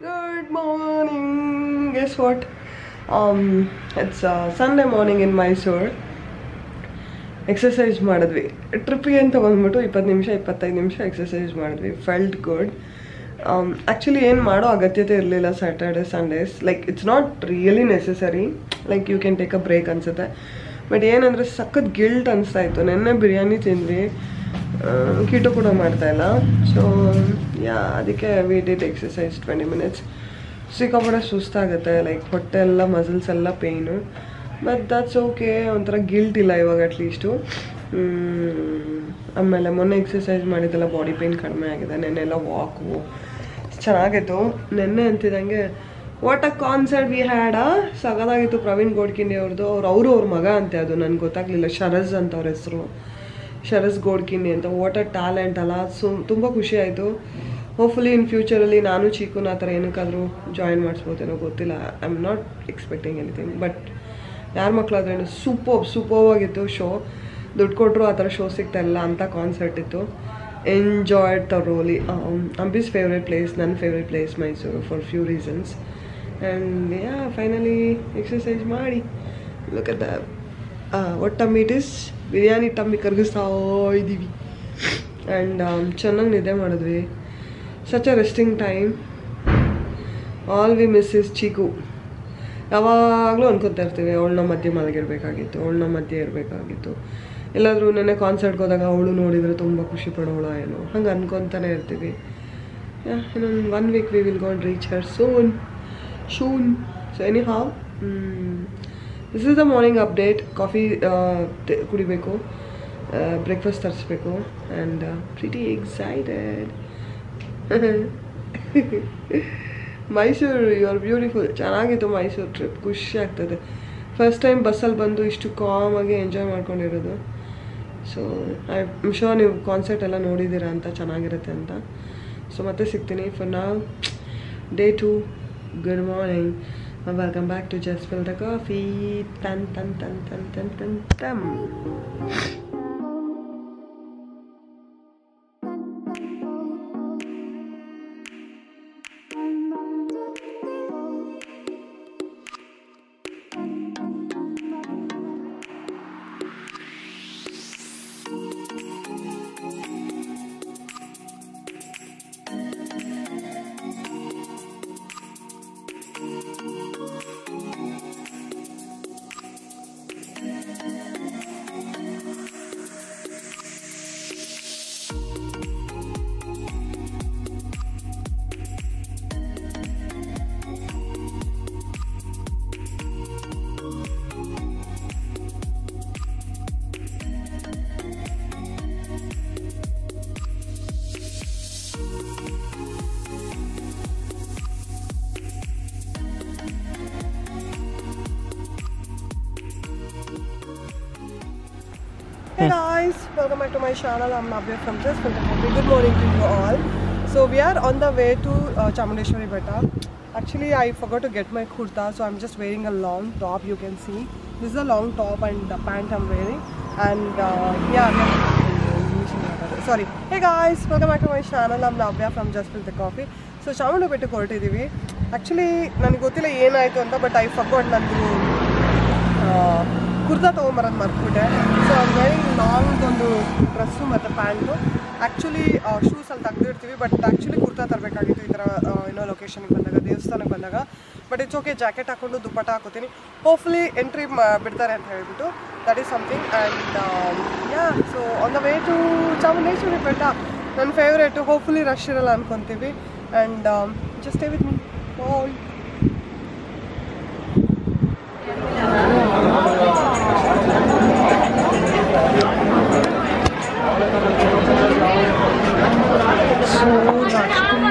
Good morning. Guess what? It's Sunday morning in Mysore. Exercise ಮಾಡಿದ್ವಿ ಟ್ರಿಪ್ಪಿಗೆ ಅಂತ ಬಂದ್ಬಿಟ್ಟು 20 ನಿಮಿಷ 25 ನಿಮಿಷ ಎಕ್ಸಸೈಸ್ ಮಾಡಿದ್ವಿ. Felt good. ಆ್ಯಕ್ಚುಲಿ ಏನು ಮಾಡೋ ಅಗತ್ಯತೆ ಇರಲಿಲ್ಲ Saturday Sundays. Like it's not really necessary. Like you can take a break ಅನಿಸುತ್ತೆ. ಬಟ್ ಏನಂದರೆ ಸಖತ್ ಗಿಲ್ಟ್ ಅನಿಸ್ತಾ ಇತ್ತು. ನೆನ್ನೆ ಬಿರಿಯಾನಿ ತಿಂದ್ವಿ, ಕೀಟೋ ಕೂಡ ಮಾಡ್ತಾಯಿಲ್ಲ. ಸೊ ಅದಕ್ಕೆ ವಿ ಡಿಡ್ ಎಕ್ಸಸೈಸ್ 20 ಮಿನಿಟ್ಸ್. ಸಿಕ್ಕಾಪಟ್ಟೆ ಸುಸ್ತಾಗುತ್ತೆ, ಲೈಕ್ ಹೊಟ್ಟೆ ಎಲ್ಲ ಮಸಲ್ಸ್ ಎಲ್ಲ ಪೇಯ್ನು. ಬಟ್ ದಟ್ಸ್ ಓಕೆ, ಒಂಥರ ಗಿಲ್ಟ್ ಇಲ್ಲ ಇವಾಗ ಅಟ್ಲೀಸ್ಟು. ಆಮೇಲೆ ಮೊನ್ನೆ ಎಕ್ಸಸೈಸ್ ಮಾಡಿದ್ದೆಲ್ಲ ಬಾಡಿ ಪೇಯ್ನ್ ಕಡಿಮೆ ಆಗಿದೆ. ನೆನ್ನೆಲ್ಲ ವಾಕು ಚೆನ್ನಾಗಿತ್ತು. ನೆನ್ನೆ ಅಂತಿದ್ದಂಗೆ what a concert we had, ಸಗದಾಗಿತ್ತು. ಪ್ರವೀಣ್ ಗೋಡ್ಕಿಂಡಿ ಅವ್ರದ್ದು. ಅವ್ರ ಮಗ ಅಂತೆ, ಅದು ನನಗೆ ಗೊತ್ತಾಗಲಿಲ್ಲ. ಶರಜ್ ಅಂತ ಅವ್ರ ಹೆಸರು, ಶರಜ್ ಗೋಡ್ಕಿಂಡಿ ಅಂತ. ವಾಟ್ ಅ ಟ್ಯಾಲೆಂಟ್ ಅಲ್ಲ. ತುಂಬ ಖುಷಿ ಆಯಿತು. ಹೋಪ್ಫುಲಿ ಇನ್ ಫ್ಯೂಚರಲ್ಲಿ ನಾನು ಚೀಕುನ ಆ ಥರ ಏನಕ್ಕಾದರೂ ಜಾಯಿನ್ ಮಾಡಿಸ್ಬೋದೇನೋ ಗೊತ್ತಿಲ್ಲ. I am not expecting anything. But ಯಾರ ಮಕ್ಕಳಾದ್ರೂ ಸೂಪರ್ ಆಗಿತ್ತು ಶೋ. ದುಡ್ಡು ಕೊಟ್ಟರು ಆ ಥರ ಶೋ ಸಿಗ್ತಾ ಇಲ್ಲ ಅಂತ ಕಾನ್ಸರ್ಟ್ ಇತ್ತು. Enjoyed thoroughly. Ambi's favourite place, ನನ್ನ favourite place Mysore for few reasons. And finally exercise ಮಾಡಿ look at the what tummy it is. Biryani tummy ಕರಗಿಸ್ತಾ ಇದ್ದೀವಿ. ಆ್ಯಂಡ್ ಚೆನ್ನಾಗಿ ನಿದ್ದೆ ಮಾಡಿದ್ವಿ. Such a resting time. All we miss is Chiku. ಯಾವಾಗಲೂ ಅನ್ಕೊತಾ ಇರ್ತೀವಿ ಅವಳನ್ನ ಮಧ್ಯೆ ಮಲಗಿರ್ಬೇಕಾಗಿತ್ತು, ಅವಳನ್ನ ಮಧ್ಯೆ ಇರಬೇಕಾಗಿತ್ತು. ಎಲ್ಲಾದರೂ ನೆನ್ನೆ ಕಾನ್ಸರ್ಟ್ಗೆ ಹೋದಾಗ ಅವಳು ನೋಡಿದರೆ ತುಂಬ ಖುಷಿ ಪಡೋಳ ಏನೋ ಹಂಗೆ ಅನ್ಕೊತಾನೆ ಇರ್ತೀವಿ. ಇನ್ನೊಂದು 1 week we will gonna reach her soon. So anyhow, this is the morning update. Coffee ಕುಡಿಬೇಕು, ಬ್ರೇಕ್ಫಾಸ್ಟ್ ತರಿಸ್ಬೇಕು. And pretty excited. Mysore you are beautiful. ಚೆನ್ನಾಗಿತ್ತು ಮೈಸೂರು ಟ್ರಿಪ್. ಖುಷಿ ಆಗ್ತದೆ. ಫಸ್ಟ್ ಟೈಮ್ ಬಸ್ಸಲ್ಲಿ ಬಂದು ಇಷ್ಟು ಕಾಮಾಗಿ ಎಂಜಾಯ್ ಮಾಡ್ಕೊಂಡಿರೋದು. ಸೊ ಐ ಆಮ್ ಶೋರ್ ನೀವು ಕಾನ್ಸರ್ಟ್ ಎಲ್ಲ ನೋಡಿದ್ದೀರಾ ಅಂತ, ಚೆನ್ನಾಗಿರುತ್ತೆ ಅಂತ. ಸೊ ಮತ್ತೆ ಸಿಗ್ತೀನಿ. For now day 2. Good morning. Welcome back to just fill the coffee. ತನ್ ತನ್ ತನ್ ತನ್ ತನ್ ತನ್ ತಮ್. Hey guys, welcome back to my channel. I'm Navya from Just Fil the Coffee. Good morning to you all. So we are on the way to Chamundeshwari Betta. Actually, I forgot to get my kurta, so I'm just wearing a long top. You can see this is a long top and the pant I'm wearing. And sorry. Hey guys, welcome back to my channel. I'm Navya from Just Fil the Coffee. So Chamundeshwari Betta ಹೊರಟಿದ್ದೀವಿ. Actually, ನನಗೆ ಗೊತ್ತಿಲ್ಲ ಏನಾಯಿತು ಅಂತ, but I forgot ನಂದು ಕುರ್ತಾ ತೊಗೊಂಬರೋದು ಮರ್ತ್ಬಿಟ್ಟೆ. So I am wearing long ಒಂದು dress ಮತ್ತು pant. Actually ಶೂಸಲ್ಲಿ ತೆಗ್ದಿರ್ತೀವಿ, ಬಟ್ ಆ್ಯಕ್ಚುಲಿ ಕುರ್ತಾ ತರಬೇಕಾಗಿತ್ತು ಈ ಥರ ಏನೋ ಲೊಕೇಶನ್ಗೆ ಬಂದಾಗ, ದೇವಸ್ಥಾನಕ್ಕೆ ಬಂದಾಗ. ಬಟ್ ಇಟ್ಸ್ ಓಕೆ, ಜಾಕೆಟ್ ಹಾಕ್ಕೊಂಡು ದುಪ್ಪಟ್ಟ ಹಾಕೋತೀನಿ. ಹೋಪ್ಫುಲಿ ಎಂಟ್ರಿ ಬಿಡ್ತಾರೆ ಅಂತ ಹೇಳ್ಬಿಟ್ಟು. That is something. And so on the way to Chamundeshwari ಬೆಟ್ಟ, ನನ್ನ ಫೇವ್ರೇಟು. ಹೋಪ್ಫುಲಿ ರಶ್ ಇರಲ್ಲ ಅನ್ಕೊತೀವಿ. And just stay with me. Bye.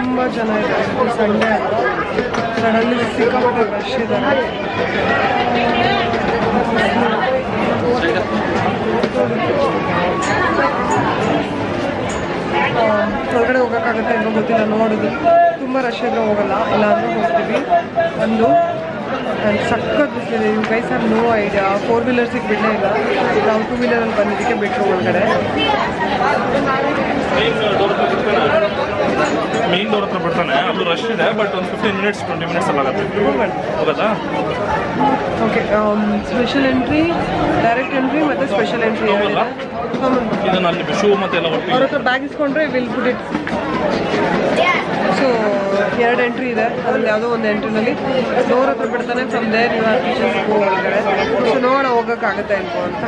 ತುಂಬ ಜನ ಇದ್ದಾರೆ. ಸಂಡೇ ಸಡನ್ಲಿ ಸಿಕ್ಕಾಪಟ್ಟೆ ರಶ್ ಇದ್ದಾರೆ. ಹೊರಗಡೆ ಹೋಗೋಕ್ಕಾಗುತ್ತೆ ಏನೋ ಗೊತ್ತಿಲ್ಲ. ನೋಡೋದು ತುಂಬ ರಶ್ ಇದ್ರೆ ಹೋಗಲ್ಲ, ಇಲ್ಲ ಅಂದರೆ ಹೋಗ್ತೀವಿ. ಒಂದು ಆ್ಯಂಡ್ ಸಖತ್ ಬಿಸಿಲಿದೆ. You guys have no idea. 4 ವೀಲರ್ಸಿಗೆ ಬಿಡಲೇ ಇಲ್ಲ. ನಾವು 2 ವೀಲರಲ್ಲಿ ಬಂದಿದ್ದಕ್ಕೆ ಬಿಟ್ಟರು ಒಳಗಡೆ. ಮೇನ್ ಡೋರ್ ಹತ್ರ ಬಿಡ್ತಾನೆ. ಅದು ರಶ್ ಇದೆ, ಬಟ್ ಒಂದು 15 ಮಿನಿಟ್ಸ್ 20 ಮಿನಿಟ್ಸ್ ಅಲ್ಲಿ ಆಗುತ್ತೆ. ಹೋಗೋದಾ? Okay. Special entry, direct entry ಮತ್ತು ಸ್ಪೆಷಲ್ ಎಂಟ್ರಿ ಇದನ್ನು ಅಲ್ಲಿ ಶೂ ಮತ್ತೆ ಎಲ್ಲ ಅವ್ರ ಹತ್ರ ಬ್ಯಾಗ್ ಇಸ್ಕೊಂಡ್ರೆ will put it. So 2 entry ಇದೆ. ಅದ್ರಲ್ಲಿ ಯಾವುದೋ ಒಂದು ಎಂಟ್ರಿನಲ್ಲಿ ಡೋರ್ ಹತ್ರ ಬಿಡ್ತಾನೆ. From there you have to just go ಒಳಗಡೆ. ಸೊ ನೋಡೋಣ ಹೋಗೋಕ್ಕಾಗುತ್ತೆ ಅನ್ಕೋ ಅಂತ.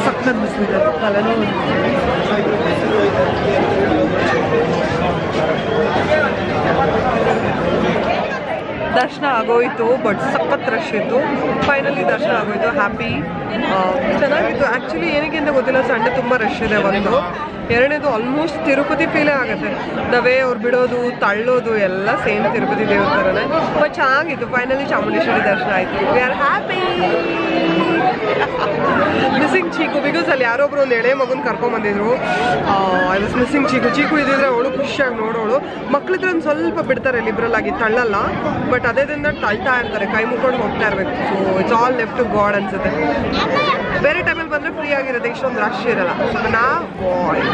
ಸಖತ್ ಬಿಸಿಲಿದೆ. ತಲೆನೋವು. ದರ್ಶನ ಆಗೋಯಿತು, ಬಟ್ ಸಖತ್ ರಶ್ ಇತ್ತು. ಫೈನಲಿ ದರ್ಶನ ಆಗೋಯಿತು. ಹ್ಯಾಪಿ, ಚೆನ್ನಾಗಿತ್ತು. ಆ್ಯಕ್ಚುಲಿ ಏನಕ್ಕೆ ಅಂತ ಗೊತ್ತಿಲ್ಲ, ಸಂಡೆ ತುಂಬ ರಶ್ ಇದೆ ಒಂದು. ಎರಡನೇದು ಆಲ್ಮೋಸ್ಟ್ ತಿರುಪತಿ ಫೀಲೇ ಆಗುತ್ತೆ. ದ ವೇ ಅವ್ರು ಬಿಡೋದು, ತಳ್ಳೋದು ಎಲ್ಲ ಸೇಮ್ ತಿರುಪತಿ ದೇವ್ರ ಥರನೇ. ಬಟ್ ಚೆನ್ನಾಗಿತ್ತು. ಫೈನಲಿ ಚಾಮುಂಡೇಶ್ವರಿ ದರ್ಶನ ಆಯಿತು. We are happy. Missing chikoo, because ಅಲ್ಲಿ ಯಾರೊಬ್ರು ಒಂದು ಎಳೆ ಮಗನ ಕರ್ಕೊಂಬಂದಿದ್ರು. ಐ ವಾಸ್ ಮಿಸ್ಸಿಂಗ್ ಚೀಕು ಇದ್ದಿದ್ರೆ ಅವಳು ಖುಷಿಯಾಗಿ ನೋಡೋಳು. ಮಕ್ಳಿದ್ರೆ ಒಂದು ಸ್ವಲ್ಪ ಬಿಡ್ತಾರೆ ಲಿಬ್ರಲ್ ಆಗಿ, ತಳ್ಳಲ್ಲ. ಬಟ್ ಅದೇ ದಿನ ತಳ್ತಾ ಇರ್ತಾರೆ, ಕೈ ಮುಕ್ಕೊಂಡು ಹೋಗ್ತಾ ಇರಬೇಕು. So it's all left to God ಅನ್ಸುತ್ತೆ. ಬೇರೆ ಟೈಮಲ್ಲಿ ಬಂದರೆ ಫ್ರೀ ಆಗಿರುತ್ತೆ, ಇಷ್ಟೊಂದು ರಶ್ ಇರಲ್ಲ. ಸೊ ನಾ ಬಾಯ್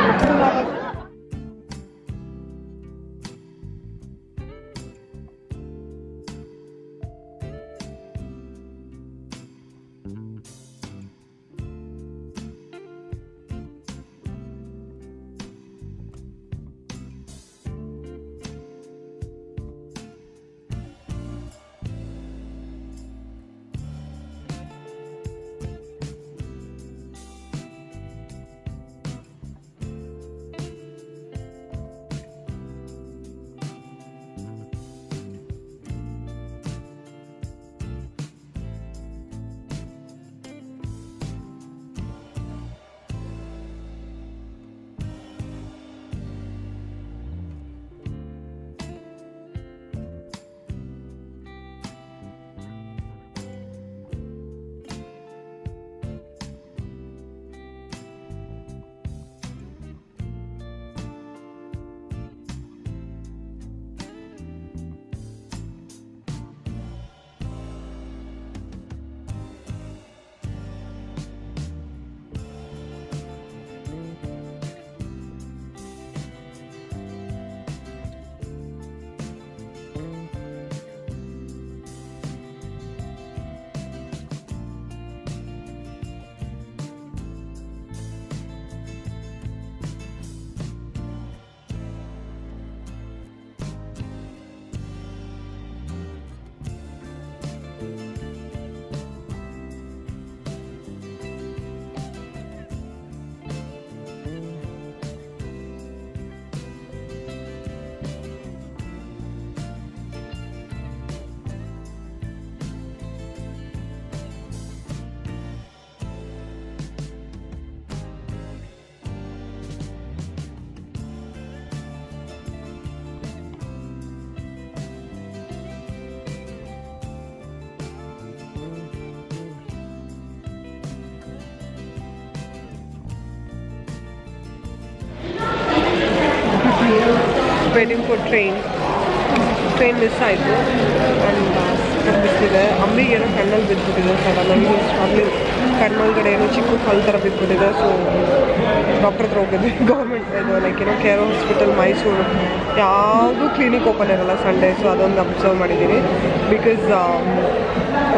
ವೇಟಿಂಗ್ ಫಾರ್ ಟ್ರೈನ್ ಮಿಸ್ ಆಯಿತು. ಆ್ಯಂಡ್ ಬಿದ್ದಿದೆ. ಅಂಬಿಗೆ ಏನೋ ಕಣ್ಣಲ್ಲಿ ಬಿದ್ದುಬಿಟ್ಟಿದೆ ಸಡನ್ನಾಗಿ. ಅಲ್ಲಿ ಕಣ್ಣೊಳಗಡೆ ಏನೋ ಚಿಕ್ಕ ಕಲ್ಲು ಥರ ಬಿದ್ದುಬಿಟ್ಟಿದೆ. ಸೊ ಡಾಕ್ಟರ್ ಹತ್ರ ಹೋಗಿದ್ವಿ. ಗೌರ್ಮೆಂಟ್ ಇದು ಲೈಕ್ ಏನೋ ಕೇರ್ ಹಾಸ್ಪಿಟಲ್ ಮೈಸೂರು. ಯಾವುದೂ ಕ್ಲಿನಿಕ್ ಓಪನ್ ಇರಲ್ಲ ಸಂಡೇ. ಸೊ ಅದೊಂದು ಅಬ್ಸರ್ವ್ ಮಾಡಿದ್ದೀನಿ. Because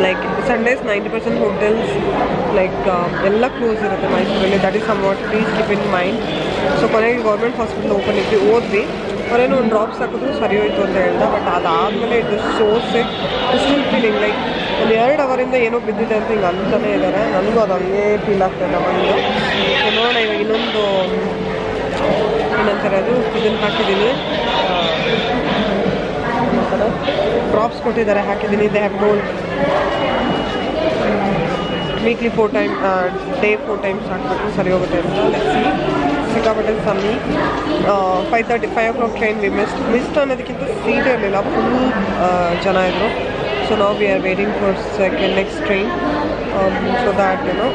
like Sundays 90% hotels like ಎಲ್ಲ ಕ್ಲೋಸ್ ಇರುತ್ತೆ ಮೈಸೂರಲ್ಲಿ. That is some what please keep in mind. So ಕೊನೆಗೆ ಗೌರ್ಮೆಂಟ್ ಹಾಸ್ಪಿಟಲ್ ಓಪನ್ ಇದ್ವಿ, ಓದ್ವಿ. ಅವರೇನೋ ಒಂದು ಡ್ರಾಪ್ಸ್ ಹಾಕಿದ್ರು ಸರಿ ಹೋಯ್ತು ಅಂತ ಹೇಳ್ದ. ಬಟ್ ಅದಾದಮೇಲೆ it was so sick. Still feeling like ಒಂದು 2 ಅವರಿಂದ ಏನೋ ಬಿದ್ದಿದೆ ಅಂತ ಹಿಂಗೆ ಅಂತಾನೆ ಇದ್ದಾರೆ. ನನಗೂ ಅದು ಹಂಗೆ ಫೀಲ್ ಆಗ್ತಾಯಿದೆ ಒಂದು. ಸೊ ನೋಡೋಣ ಇವಾಗ ಇನ್ನೊಂದು ಏನಂತಾರೆ ಅದು ಇದನ್ನು ಹಾಕಿದ್ದೀನಿ. ಡ್ರಾಪ್ಸ್ ಕೊಟ್ಟಿದ್ದಾರೆ, ಹಾಕಿದ್ದೀನಿ. They have told weekly 4 time day 4 times ಹಾಕಬೇಕು, ಸರಿ ಹೋಗುತ್ತೆ ಅಂತ. ಲೆಟ್ಸ್ ಸಿಕ್ಕಾಪಟ್ಟೆ ಸನ್ನಿ. 5 o'clock ಟ್ರೈನ್ ಮಿಸ್ಡ್ ಅನ್ನೋದಕ್ಕಿಂತ ಸೀಟ್ ಇರಲಿಲ್ಲ, ಫುಲ್ ಜನ ಇದ್ದರು. ಸೊ ನಾವು we are waiting for next train. So that ಏನೋ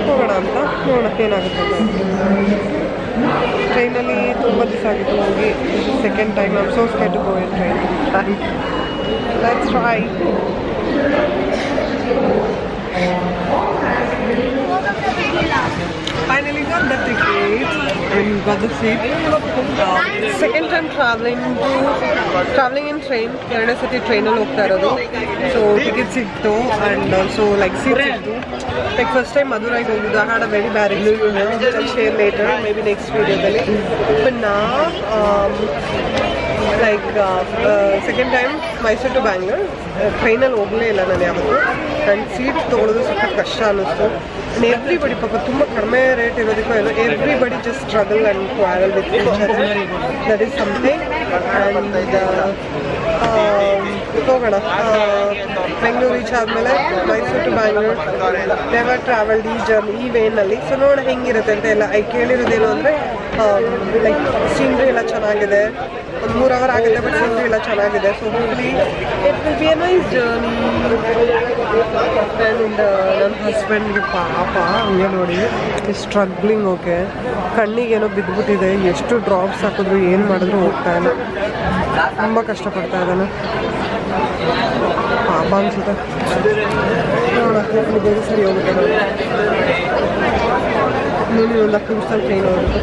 ಹೋಗೋಣ ಅಂತ, ನೋಡೋಣ ಏನಾಗುತ್ತೆ. ಟ್ರೈನಲ್ಲಿ ತುಂಬ ದಿವಸ ಆಗಿತ್ತು ಹೋಗಿ. Second time I am so scared to go in train. Let's try. Finally got the ticket and got the seat. Second time traveling in train. ಎರಡನೇ ಸತಿ ಟ್ರೈನಲ್ಲಿ ಹೋಗ್ತಾ ಇರೋದು. ಸೊ ಟಿಕೆಟ್ ಸಿಕ್ತು ಆ್ಯಂಡ್ ಆಲ್ಸೋ ಲೈಕ್ ಸೀಟ್ ಸಿಕ್ತು. Like first time ಮಧುರೈಗೆ ಹೋಗಿದ್ದು. I had a very bad experience. I share later may be next ವೀಡಿಯೋದಲ್ಲಿ. ಬಟ್ ನಾ like second time Mysuru to Bangalore ಟ್ರೈನಲ್ಲಿ ಹೋಗಲೇ ಇಲ್ಲ ನಾನು ಯಾವತ್ತು. ಆ್ಯಂಡ್ ಸೀಟ್ ತೊಗೊಳೋದು ಸ್ವಲ್ಪ ಕಷ್ಟ ಅನ್ನಿಸ್ತು. ಆ್ಯಂಡ್ ಎವ್ರಿಬಡಿ ಪಾಪ ತುಂಬ ಕಡಿಮೆ ರೇಟ್ ಇರೋದಕ್ಕೂ ಏನೋ everybody just struggle and travel with that is something. And ಹೋಗೋಣ. ಬೆಂಗಳೂರು ರೀಚ್ ಆದಮೇಲೆ Mysuru to Bangalore never travelled ಈ ಜರ್ನಿ ಈ ವೇನಲ್ಲಿ. ಸೊ ನೋಡೋಣ ಹೆಂಗಿರುತ್ತೆ ಅಂತ ಎಲ್ಲ ಕೇಳಿರೋದೇನು ಅಂದರೆ ಲೈಕ್ ಸೀನ್ರಿ ಎಲ್ಲ ಚೆನ್ನಾಗಿದೆ. ಒಂದು 3 ಅವರ್ ಆಗುತ್ತೆ ಬಟ್ ಸೀನ್ರಿ ಎಲ್ಲ ಚೆನ್ನಾಗಿದೆ. ಸೊ ಹೋಗ್ಲಿ it will be A nice journey. And ನನ್ನ ಹಸ್ಬೆಂಡ್ಗೆ ಪಾಪ ಹಂಗೆ ನೋಡಿ ಸ್ಟ್ರಗ್ಲಿಂಗ್. ಓಕೆ ಕಣ್ಣಿಗೇನೋ ಬಿದ್ದುಬಿಟ್ಟಿದೆ. ಎಷ್ಟು ಡ್ರಾಪ್ಸ್ ಹಾಕಿದ್ರು ಏನು ಮಾಡಿದ್ರು ಹೋಗ್ತಾ ಇಲ್ಲ. ತುಂಬ ಕಷ್ಟಪಡ್ತಾ ಇದ್ದಾನೆ ಪಾಪ ಅನಿಸುತ್ತೆ. ನೋಡೋಣ ಬೇಗ ಸರಿ ಹೋಗುತ್ತೆ. ನೀನು 10 ನಿಮಿಷದಲ್ಲಿ ಟ್ರೈನ್ ಹೋಗುತ್ತೆ.